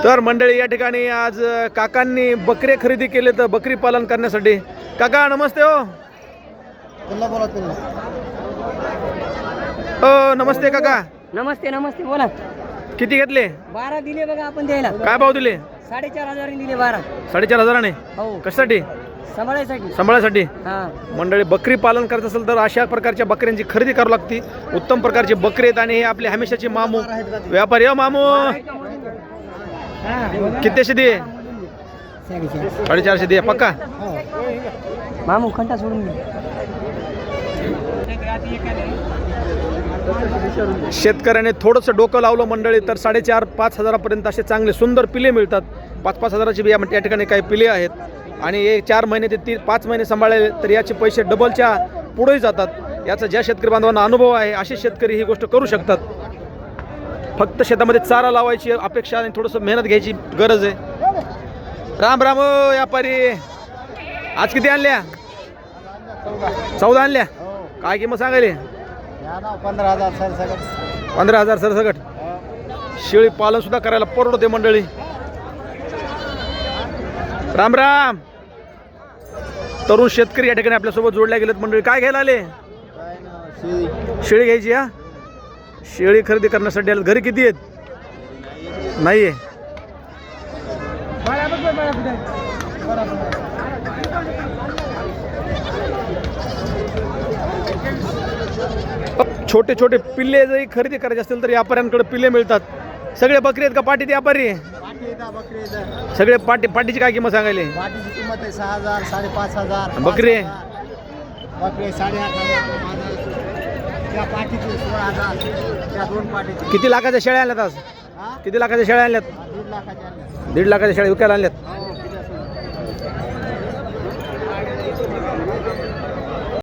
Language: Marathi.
तर मंडळी या ठिकाणी आज काकांनी बकरे खरेदी केले तर बकरी पालन करण्यासाठी. काका नमस्ते. हो हो नमस्ते काका. नमस्ते नमस्ते बोला. किती घेतले? 12 दिले बघा आपण द्यायला. काय भाव दिले? 4,500 दिले 12. 4,500ने. हो कशासाठी? सांभाळायसाठी. मंडळी बकरी पालन करत असेल तर अशा प्रकारच्या बकऱ्यांची खरेदी करावी लागते. उत्तम प्रकारचे बकरे आहेत आणि हे आपले हमेशाचे मामू व्यापारी. हो मामू कितीशे दे? 450 दे पक्का. मामू खंटा सोडून दे. शेतकऱ्याने थोडंसं डोकं लावलं मंडळी तर 4,500-5 हजारापर्यंत असे चांगले सुंदर पिले मिळतात. 5-5 हजाराचे बी या ठिकाणी काही पिले आहेत आणि हे 4 महिने ते 5 महिने सांभाळले तर याचे पैसे डबलच्या पुढेही जातात. याचा ज्या शेतकरी बांधवांना अनुभव आहे असे शेतकरी ही गोष्ट करू शकतात. फक्त शेतामध्ये चारा लावायची अपेक्षा आणि थोडंसं मेहनत घ्यायची गरज आहे. राम राम व्यापारी. आज किती आणल्या? 14 आणल्या. काय किंमत सांगायली? 15,000 सरसकट. शेळी पालन सुद्धा करायला परवडते मंडळी. राम राम. तरुण शेतकरी या ठिकाणी आपल्यासोबत जोडल्या गेलेत मंडळी. काय घ्यायला आले? शेळी घ्यायची. हा शेळी खरेदी करण्यासाठी आले. घरी किती आहेत? नाहीये. छोटे छोटे पिल्ले जरी खरेदी करायचे असतील तर व्यापाऱ्यांकडे पिल्ले मिळतात. सगळे बकरी आहेत का पाटीत व्यापारी? सगळे पाटीची काय किंमत सांगायले? पाटीची किंमत आहे 6,000 5,500. बकरी 8,500. किती लाखाच्या शेळ्या आणल्यात आज? किती लाखाच्या शेळ्या आणल्यात? 1.5 लाखाच्या शेळ्या विकायला आणल्यात.